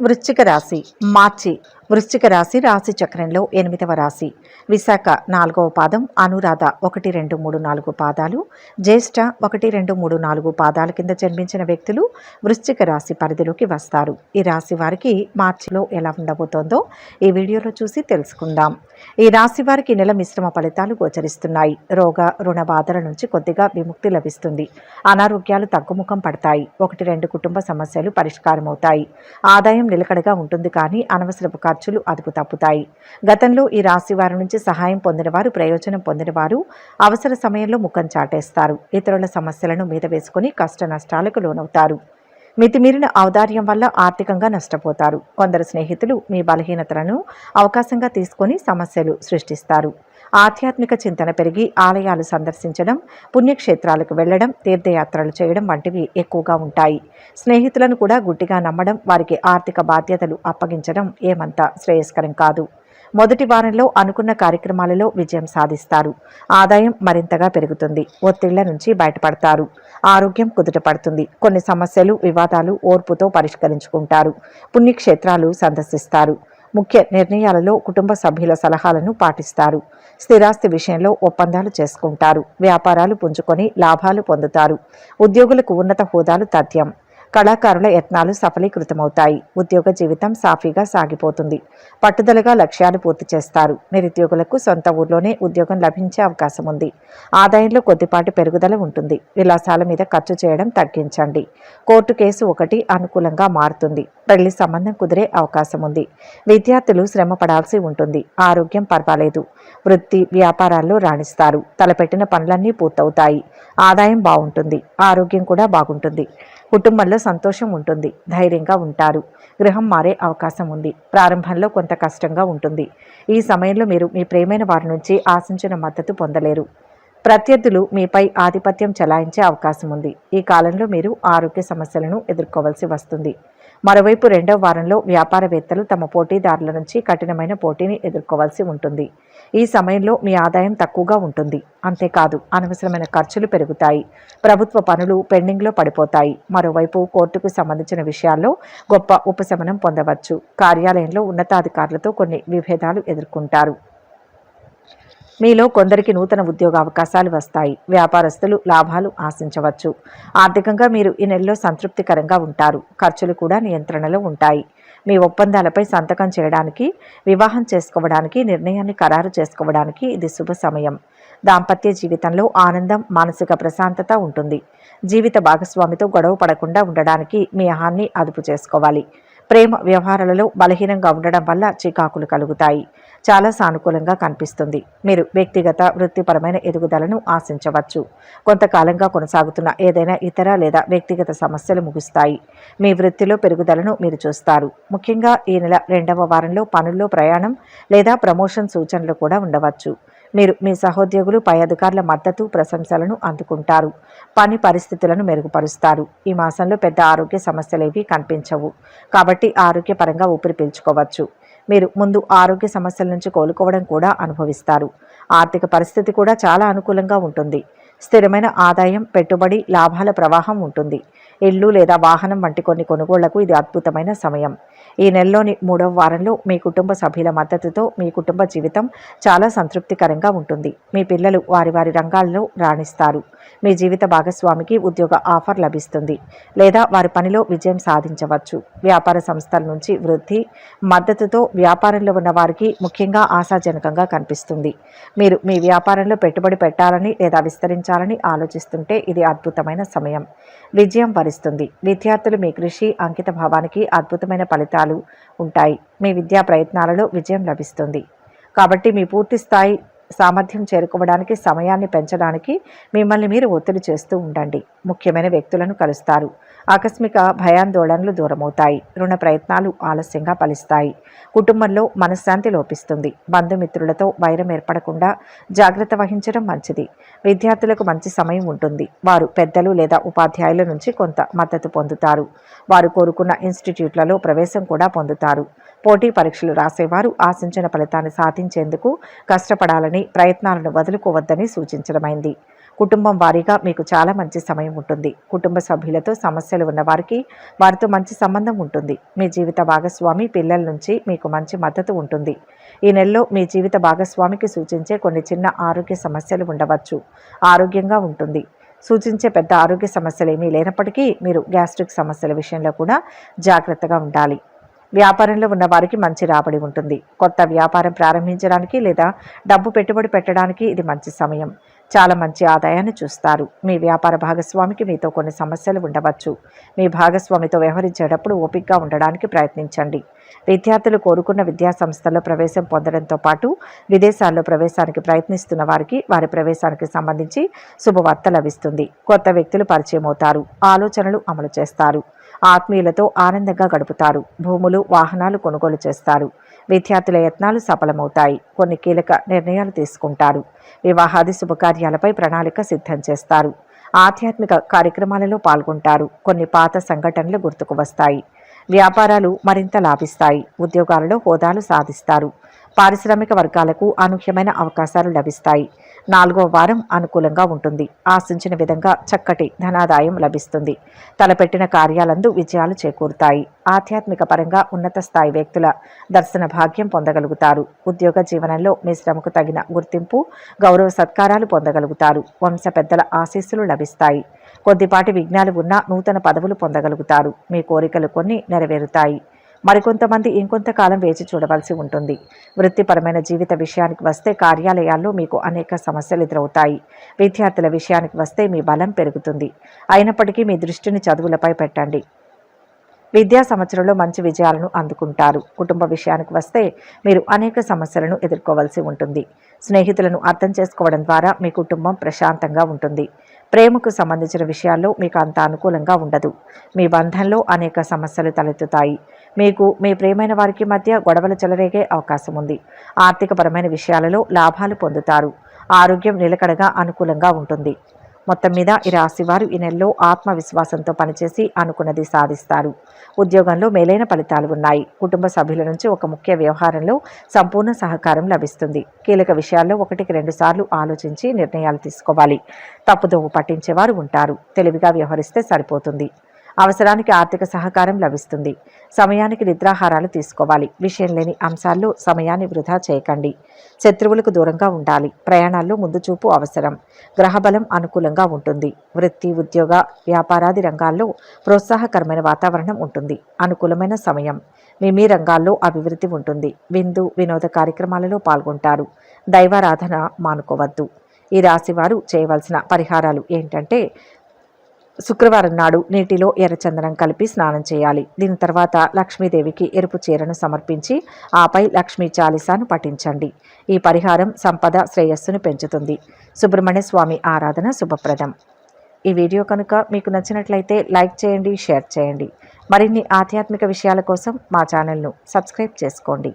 వృశ్చిక రాశి మార్చి. వృశ్చిక రాశి రాశి చక్రంలో 8వ రాశి. విశాఖ 4వ పాదం, అనురాధ 1, 2, 3, 4 పాదాలు, జ్యేష్ఠ 1, 2, 3, 4 పాదాల కింద జన్మించిన వ్యక్తులు వృశ్చిక రాశి పరిధిలోకి వస్తారు. ఈ రాశి వారికి మార్చిలో ఎలా ఉండబోతోందో ఈ వీడియోలో చూసి తెలుసుకుందాం. ఈ రాశి వారికి నెల మిశ్రమ ఫలితాలు గోచరిస్తున్నాయి. రోగ రుణ బాధల నుంచి కొద్దిగా విముక్తి లభిస్తుంది. అనారోగ్యాలు తగ్గుముఖం పడతాయి. 1, 2 కుటుంబ సమస్యలు పరిష్కారమవుతాయి. ఆదాయం నిలకడగా ఉంటుంది, కానీ అనవసరపు ఖర్చులు అదుపు తప్పుతాయి. గతంలో ఈ రాశి వారి నుంచి సహాయం పొందినవారు, ప్రయోజనం పొందినవారు అవసర సమయంలో ముఖం చాటేస్తారు. ఇతరుల సమస్యలను మీద వేసుకుని కష్ట నష్టాలకు లోనవుతారు. మితిమీరిన ఔదార్యం వల్ల ఆర్థికంగా నష్టపోతారు. కొందరు స్నేహితులు మీ బలహీనతలను అవకాశంగా తీసుకొని సమస్యలు సృష్టిస్తారు. ఆధ్యాత్మిక చింతన పెరిగి ఆలయాలు సందర్శించడం, పుణ్యక్షేత్రాలకు వెళ్లడం, తీర్థయాత్రలు చేయడం వంటివి ఎక్కువగా ఉంటాయి. స్నేహితులను కూడా గుడ్డిగా నమ్మడం, వారికి ఆర్థిక బాధ్యతలు అప్పగించడం ఏమంత శ్రేయస్కరం కాదు. మొదటి వారంలో అనుకున్న కార్యక్రమాలలో విజయం సాధిస్తారు. ఆదాయం మరింతగా పెరుగుతుంది. ఒత్తిళ్ల నుంచి బయటపడతారు. ఆరోగ్యం కుదుటపడుతుంది. కొన్ని సమస్యలు, వివాదాలు ఓర్పుతో పరిష్కరించుకుంటారు. పుణ్యక్షేత్రాలు సందర్శిస్తారు. ముఖ్య నిర్ణయాలలో కుటుంబ సభ్యుల సలహాలను పాటిస్తారు. స్థిరాస్తి విషయంలో ఒప్పందాలు చేసుకుంటారు. వ్యాపారాలు పుంజుకొని లాభాలు పొందుతారు. ఉద్యోగులకు ఉన్నత హోదాలు తథ్యం. కళాకారుల యత్నాలు సఫలీకృతమవుతాయి. ఉద్యోగ జీవితం సాఫీగా సాగిపోతుంది. పట్టుదలగా లక్ష్యాలు పూర్తి చేస్తారు. నిరుద్యోగులకు సొంత ఊర్లోనే ఉద్యోగం లభించే అవకాశం ఉంది. ఆదాయంలో కొద్దిపాటి పెరుగుదల ఉంటుంది. విలాసాల మీద ఖర్చు చేయడం తగ్గించండి. కోర్టు కేసు ఒకటి అనుకూలంగా మారుతుంది. పెళ్లి సంబంధం కుదిరే అవకాశం ఉంది. విద్యార్థులు శ్రమ పడాల్సి ఉంటుంది. ఆరోగ్యం పర్వాలేదు. వృత్తి వ్యాపారాల్లో రాణిస్తారు. తలపెట్టిన పనులన్నీ పూర్తవుతాయి. ఆదాయం బాగుంటుంది. ఆరోగ్యం కూడా బాగుంటుంది. కుటుంబంలో సంతోషం ఉంటుంది. ధైర్యంగా ఉంటారు. గృహం మారే అవకాశం ఉంది. ప్రారంభంలో కొంత కష్టంగా ఉంటుంది. ఈ సమయంలో మీరు మీ ప్రియమైన వారి నుంచి ఆశించిన మద్దతు పొందలేరు. ప్రత్యర్థులు మీపై ఆధిపత్యం చెలాయించే అవకాశం ఉంది. ఈ కాలంలో మీరు ఆరోగ్య సమస్యలను ఎదుర్కోవాల్సి వస్తుంది. మరోవైపు రెండవ వారంలో వ్యాపారవేత్తలు తమ పోటీదారుల నుంచి కఠినమైన పోటీని ఎదుర్కోవాల్సి ఉంటుంది. ఈ సమయంలో మీ ఆదాయం తక్కువగా ఉంటుంది. అంతేకాదు, అనవసరమైన ఖర్చులు పెరుగుతాయి. ప్రభుత్వ పనులు పెండింగ్లో పడిపోతాయి. మరోవైపు కోర్టుకు సంబంధించిన విషయాల్లో గొప్ప ఉపశమనం పొందవచ్చు. కార్యాలయంలో ఉన్నతాధికారులతో కొన్ని విభేదాలు ఎదుర్కొంటారు. మీలో కొందరికి నూతన ఉద్యోగ అవకాశాలు వస్తాయి. వ్యాపారస్తులు లాభాలు ఆశించవచ్చు. ఆర్థికంగా మీరు ఈ నెలలో సంతృప్తికరంగా ఉంటారు. ఖర్చులు కూడా నియంత్రణలో ఉంటాయి. మీ ఒప్పందాలపై సంతకం చేయడానికి, వివాహం చేసుకోవడానికి, నిర్ణయాన్ని ఖరారు చేసుకోవడానికి ఇది శుభ సమయం. దాంపత్య జీవితంలో ఆనందం, మానసిక ప్రశాంతత ఉంటుంది. జీవిత భాగస్వామితో గొడవ పడకుండా ఉండడానికి మీ అహాన్ని అదుపు చేసుకోవాలి. ప్రేమ వ్యవహారాలలో బలహీనంగా ఉండడం వల్ల చికాకులు కలుగుతాయి. చాలా సానుకూలంగా కనిపిస్తుంది. మీరు వ్యక్తిగత వృత్తిపరమైన ఎదుగుదలను ఆశించవచ్చు. కొంతకాలంగా కొనసాగుతున్న ఏదైనా ఇతర లేదా వ్యక్తిగత సమస్యలు ముగుస్తాయి. మీ వృత్తిలో పెరుగుదలను మీరు చూస్తారు. ముఖ్యంగా ఈ నెల రెండవ వారంలో పనుల్లో ప్రయాణం లేదా ప్రమోషన్ సూచనలు కూడా ఉండవచ్చు. మీరు మీ సహోద్యోగులు, పై అధికారుల మద్దతు, ప్రశంసలను అందుకుంటారు. పని పరిస్థితులను మెరుగుపరుస్తారు. ఈ మాసంలో పెద్ద ఆరోగ్య సమస్యలేవీ కనిపించవు. కాబట్టి ఆరోగ్యపరంగా ఊపిరి పీల్చుకోవచ్చు. మీరు ముందు ఆరోగ్య సమస్యల నుంచి కోలుకోవడం కూడా అనుభవిస్తారు. ఆర్థిక పరిస్థితి కూడా చాలా అనుకూలంగా ఉంటుంది. స్థిరమైన ఆదాయం, పెట్టుబడి, లాభాల ప్రవాహం ఉంటుంది. ఇల్లు లేదా వాహనం వంటి కొన్ని కొనుగోళ్లకు ఇది అద్భుతమైన సమయం. ఈ నెలలోని 3వ వారంలో మీ కుటుంబ సభ్యుల మద్దతుతో మీ కుటుంబ జీవితం చాలా సంతృప్తికరంగా ఉంటుంది. మీ పిల్లలు వారి వారి రంగాల్లో రాణిస్తారు. మీ జీవిత భాగస్వామికి ఉద్యోగ ఆఫర్ లభిస్తుంది లేదా వారి పనిలో విజయం సాధించవచ్చు. వ్యాపార సంస్థల నుంచి వృద్ధి, మద్దతుతో వ్యాపారంలో ఉన్న వారికి ముఖ్యంగా ఆశాజనకంగా కనిపిస్తుంది. మీరు మీ వ్యాపారంలో పెట్టుబడి పెట్టాలని లేదా విస్తరించాలని ఆలోచిస్తుంటే ఇది అద్భుతమైన సమయం. విజయం వరిస్తుంది. విద్యార్థులు మీ కృషి, అంకిత భావానికి అద్భుతమైన ఫలితాలు ఉంటాయి. మీ విద్యా ప్రయత్నాలలో విజయం లభిస్తుంది. కాబట్టి మీ పూర్తి స్థాయి సామర్థ్యం చేరుకోవడానికి, సమయాన్ని పెంచడానికి మిమ్మల్ని మీరు ఒత్తిడి చేస్తూ ఉండండి. ముఖ్యమైన వ్యక్తులను కలుస్తారు. ఆకస్మిక భయాందోళనలు దూరమవుతాయి. రుణ ప్రయత్నాలు ఆలస్యంగా ఫలిస్తాయి. కుటుంబంలో మనశ్శాంతి లోపిస్తుంది. బంధుమిత్రులతో వైరం ఏర్పడకుండా జాగ్రత్త వహించడం మంచిది. విద్యార్థులకు మంచి సమయం ఉంటుంది. వారు పెద్దలు లేదా ఉపాధ్యాయుల నుంచి కొంత మద్దతు పొందుతారు. వారు కోరుకున్న ఇన్స్టిట్యూట్లలో ప్రవేశం కూడా పొందుతారు. పోటీ పరీక్షలు రాసేవారు ఆశించిన ఫలితాన్ని సాధించేందుకు కష్టపడాలని, ప్రయత్నాలను వదులుకోవద్దని సూచించడమైంది. కుటుంబం వారీగా మీకు చాలా మంచి సమయం ఉంటుంది. కుటుంబ సభ్యులతో సమస్యలు ఉన్న వారికి వారితో మంచి సంబంధం ఉంటుంది. మీ జీవిత భాగస్వామి పిల్లల నుంచి మీకు మంచి మద్దతు ఉంటుంది. ఈ నెలలో మీ జీవిత భాగస్వామికి సూచించే కొన్ని చిన్న ఆరోగ్య సమస్యలు ఉండవచ్చు. ఆరోగ్యంగా ఉంటుంది. సూచించే పెద్ద ఆరోగ్య సమస్యలు ఏమీ లేనప్పటికీ మీరు గ్యాస్ట్రిక్ సమస్యల విషయంలో కూడా జాగ్రత్తగా ఉండాలి. వ్యాపారంలో ఉన్న వారికి మంచి రాబడి ఉంటుంది. కొత్త వ్యాపారం ప్రారంభించడానికి లేదా డబ్బు పెట్టుబడి పెట్టడానికి ఇది మంచి సమయం. చాలా మంచి ఆదాయాన్ని చూస్తారు. మీ వ్యాపార భాగస్వామికి మీతో కొన్ని సమస్యలు ఉండవచ్చు. మీ భాగస్వామితో వ్యవహరించేటప్పుడు ఓపికగా ఉండడానికి ప్రయత్నించండి. విద్యార్థులు కోరుకున్న విద్యా సంస్థల్లో ప్రవేశం పొందడంతో పాటు విదేశాల్లో ప్రవేశానికి ప్రయత్నిస్తున్న వారికి వారి ప్రవేశానికి సంబంధించి శుభవార్త లభిస్తుంది. కొత్త వ్యక్తులు పరిచయం అవుతారు. ఆలోచనలు అమలు చేస్తారు. ఆత్మీయులతో ఆనందంగా గడుపుతారు. భూములు వాహనాలు కొనుగోలు చేస్తారు. విద్యార్థుల యత్నాలు సఫలమవుతాయి. కొన్ని కీలక నిర్ణయాలు తీసుకుంటారు. వివాహాది శుభకార్యాలపై ప్రణాళిక సిద్ధం చేస్తారు. ఆధ్యాత్మిక కార్యక్రమాలలో పాల్గొంటారు. కొన్ని పాత సంఘటనలు గుర్తుకు వస్తాయి. వ్యాపారాలు మరింత లాభిస్తాయి. ఉద్యోగాలలో హోదాలు సాధిస్తారు. పారిశ్రామిక వర్గాలకు అనూహ్యమైన అవకాశాలు లభిస్తాయి. 4వ వారం అనుకూలంగా ఉంటుంది. ఆశించిన విధంగా చక్కటి ధనాదాయం లభిస్తుంది. తలపెట్టిన కార్యాలందు విజయాలు చేకూరుతాయి. ఆధ్యాత్మిక పరంగా ఉన్నత స్థాయి వ్యక్తుల దర్శన భాగ్యం పొందగలుగుతారు. ఉద్యోగ జీవనంలో మీ శ్రమకు తగిన గుర్తింపు, గౌరవ సత్కారాలు పొందగలుగుతారు. వంశ పెద్దల ఆశీస్సులు లభిస్తాయి. కొద్దిపాటి విఘ్నాలు ఉన్నా నూతన పదవులు పొందగలుగుతారు. మీ కోరికలు కొన్ని నెరవేరుతాయి. మరికొంతమంది ఇంకొంతకాలం వేచి చూడవలసి ఉంటుంది. వృత్తిపరమైన జీవిత విషయానికి వస్తే కార్యాలయాల్లో మీకు అనేక సమస్యలు ఎదురవుతాయి. విద్యార్థుల విషయానికి వస్తే మీ బలం పెరుగుతుంది. అయినప్పటికీ మీ దృష్టిని చదువులపై పెట్టండి. విద్యా సంవత్సరంలో మంచి విజయాలను అందుకుంటారు. కుటుంబ విషయానికి వస్తే మీరు అనేక సమస్యలను ఎదుర్కోవాల్సి ఉంటుంది. స్నేహితులను అర్థం చేసుకోవడం ద్వారా మీ కుటుంబం ప్రశాంతంగా ఉంటుంది. ప్రేమకు సంబంధించిన విషయాల్లో మీకు అంత అనుకూలంగా ఉండదు. మీ బంధంలో అనేక సమస్యలు తలెత్తుతాయి. మీకు మీ ప్రియమైన వారికి మధ్య గొడవలు చెలరేగే అవకాశం ఉంది. ఆర్థికపరమైన విషయాలలో లాభాలు పొందుతారు. ఆరోగ్యం నిలకడగా అనుకూలంగా ఉంటుంది. మొత్తం మీద ఈ రాశివారు ఈ నెలలో ఆత్మవిశ్వాసంతో పనిచేసి అనుకున్నది సాధిస్తారు. ఉద్యోగంలో మేలైన ఫలితాలు ఉన్నాయి. కుటుంబ సభ్యుల నుంచి ఒక ముఖ్య వ్యవహారంలో సంపూర్ణ సహకారం లభిస్తుంది. కీలక విషయాల్లో 1కి 2 సార్లు ఆలోచించి నిర్ణయాలు తీసుకోవాలి. తప్పుదోవ పట్టించేవారు ఉంటారు. తెలివిగా వ్యవహరిస్తే సరిపోతుంది. అవసరానికి ఆర్థిక సహకారం లభిస్తుంది. సమయానికి నిద్రాహారాలు తీసుకోవాలి. విషయం లేని అంశాల్లో సమయాన్ని వృధా చేయకండి. శత్రువులకు దూరంగా ఉండాలి. ప్రయాణాల్లో ముందు చూపు అవసరం. గ్రహబలం అనుకూలంగా ఉంటుంది. వృత్తి, ఉద్యోగ, వ్యాపారాది రంగాల్లో ప్రోత్సాహకరమైన వాతావరణం ఉంటుంది. అనుకూలమైన సమయం. మీ రంగాల్లో అభివృద్ధి ఉంటుంది. వినోద కార్యక్రమాలలో పాల్గొంటారు. దైవారాధన మానుకోవద్దు. ఈ రాశివారు చేయవలసిన పరిహారాలు ఏంటంటే, శుక్రవారం నాడు నీటిలో ఎర్రచందనం కలిపి స్నానం చేయాలి. దీని తర్వాత లక్ష్మీదేవికి ఎరుపు చీరను సమర్పించి ఆపై లక్ష్మీ చాలీసాను పఠించండి. ఈ పరిహారం సంపద శ్రేయస్సును పెంచుతుంది. సుబ్రహ్మణ్య స్వామి ఆరాధన శుభప్రదం. ఈ వీడియో కనుక మీకు నచ్చినట్లయితే లైక్ చేయండి, షేర్ చేయండి. మరిన్ని ఆధ్యాత్మిక విషయాల కోసం మా ఛానల్ను సబ్స్క్రైబ్ చేసుకోండి.